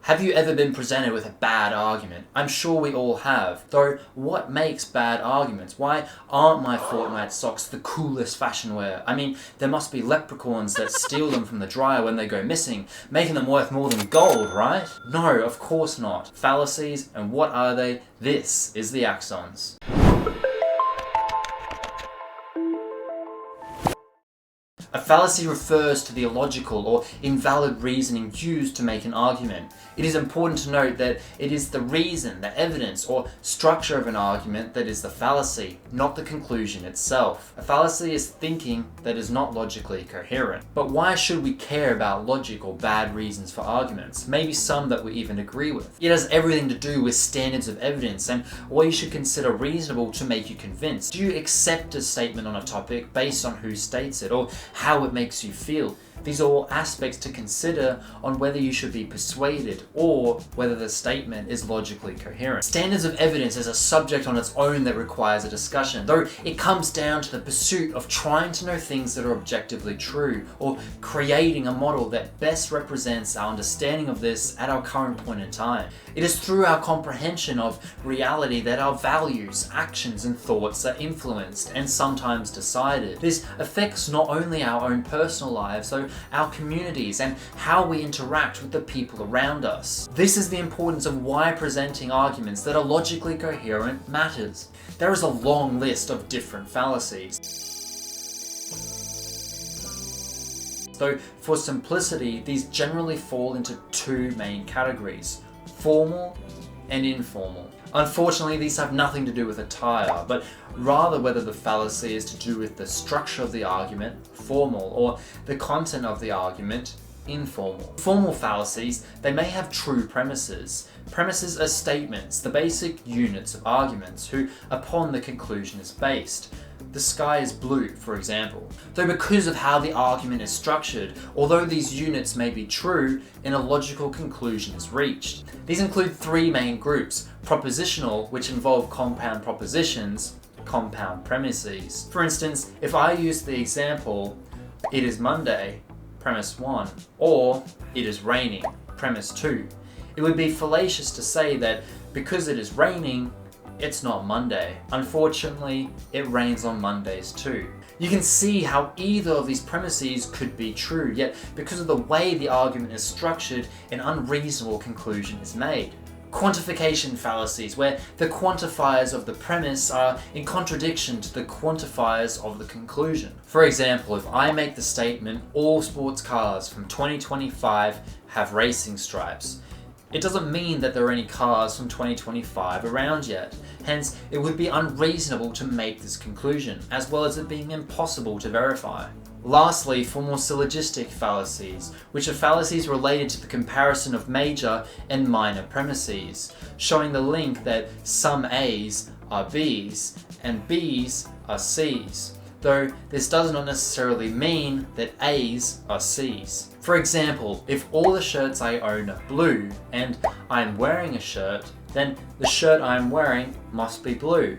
Have you ever been presented with a bad argument? I'm sure we all have. Though, what makes bad arguments? Why aren't my Fortnite socks the coolest fashion wear? I mean, there must be leprechauns that steal them from the dryer when they go missing, making them worth more than gold, right? No, of course not. Fallacies, and what are they? This is the axons. A fallacy refers to the illogical or invalid reasoning used to make an argument. It is important to note that it is the reason, the evidence, or structure of an argument that is the fallacy, not the conclusion itself. A fallacy is thinking that is not logically coherent. But why should we care about logic or bad reasons for arguments? Maybe some that we even agree with. It has everything to do with standards of evidence and what you should consider reasonable to make you convinced. Do you accept a statement on a topic based on who states it, or how it makes you feel? These are all aspects to consider on whether you should be persuaded or whether the statement is logically coherent. Standards of evidence is a subject on its own that requires a discussion, though it comes down to the pursuit of trying to know things that are objectively true, or creating a model that best represents our understanding of this at our current point in time. It is through our comprehension of reality that our values, actions, and thoughts are influenced and sometimes decided. This affects not only our own personal lives, though our communities and how we interact with the people around us. This is the importance of why presenting arguments that are logically coherent matters. There is a long list of different fallacies. Though for simplicity, these generally fall into two main categories: formal and informal. Unfortunately, these have nothing to do with attire, but rather whether the fallacy is to do with the structure of the argument, formal, or the content of the argument, informal. Formal fallacies, they may have true premises. Premises are statements, the basic units of arguments, upon the conclusion is based. The sky is blue, for example. Though because of how the argument is structured, although these units may be true, an illogical conclusion is reached. These include three main groups: propositional, which involve compound propositions, compound premises. For instance, if I use the example, it is Monday, premise 1, or it is raining, premise 2, it would be fallacious to say that because it is raining, it's not Monday. Unfortunately, it rains on Mondays too. You can see how either of these premises could be true, yet because of the way the argument is structured, an unreasonable conclusion is made. Quantification fallacies, where the quantifiers of the premise are in contradiction to the quantifiers of the conclusion. For example, if I make the statement, all sports cars from 2025 have racing stripes, it doesn't mean that there are any cars from 2025 around yet. Hence, it would be unreasonable to make this conclusion, as well as it being impossible to verify. Lastly, for more syllogistic fallacies, which are fallacies related to the comparison of major and minor premises, showing the link that some A's are B's and B's are C's, though this does not necessarily mean that A's are C's. For example, if all the shirts I own are blue and I'm wearing a shirt, then the shirt I'm wearing must be blue.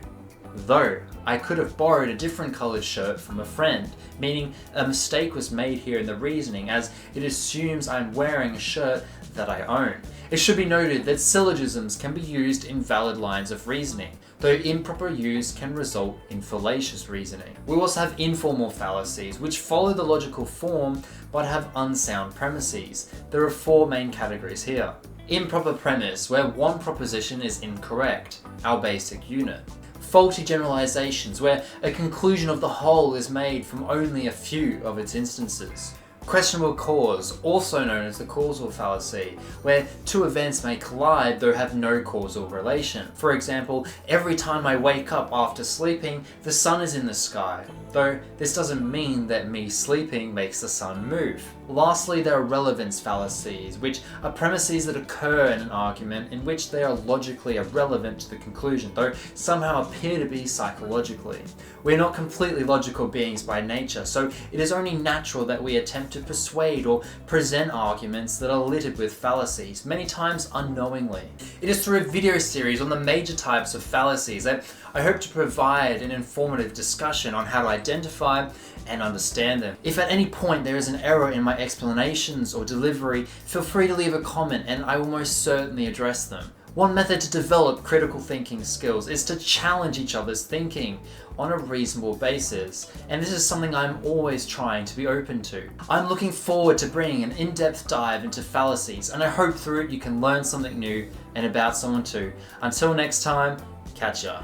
Though I could have borrowed a different coloured shirt from a friend, meaning a mistake was made here in the reasoning, as it assumes I'm wearing a shirt that I own. It should be noted that syllogisms can be used in valid lines of reasoning, though improper use can result in fallacious reasoning. We also have informal fallacies, which follow the logical form but have unsound premises. There are four main categories here. Improper premise, where one proposition is incorrect, our basic unit. Faulty generalisations, where a conclusion of the whole is made from only a few of its instances. Questionable cause, also known as the causal fallacy, where two events may collide though have no causal relation. For example, every time I wake up after sleeping, the sun is in the sky, though this doesn't mean that me sleeping makes the sun move. Lastly, there are relevance fallacies, which are premises that occur in an argument in which they are logically irrelevant to the conclusion, though somehow appear to be psychologically. We're not completely logical beings by nature, so it is only natural that we attempt to to persuade or present arguments that are littered with fallacies, many times unknowingly. It is through a video series on the major types of fallacies that I hope to provide an informative discussion on how to identify and understand them. If at any point there is an error in my explanations or delivery, feel free to leave a comment and I will most certainly address them. One method to develop critical thinking skills is to challenge each other's thinking on a reasonable basis, and this is something I'm always trying to be open to. I'm looking forward to bringing an in-depth dive into fallacies, and I hope through it you can learn something new and about someone too. Until next time, catch ya.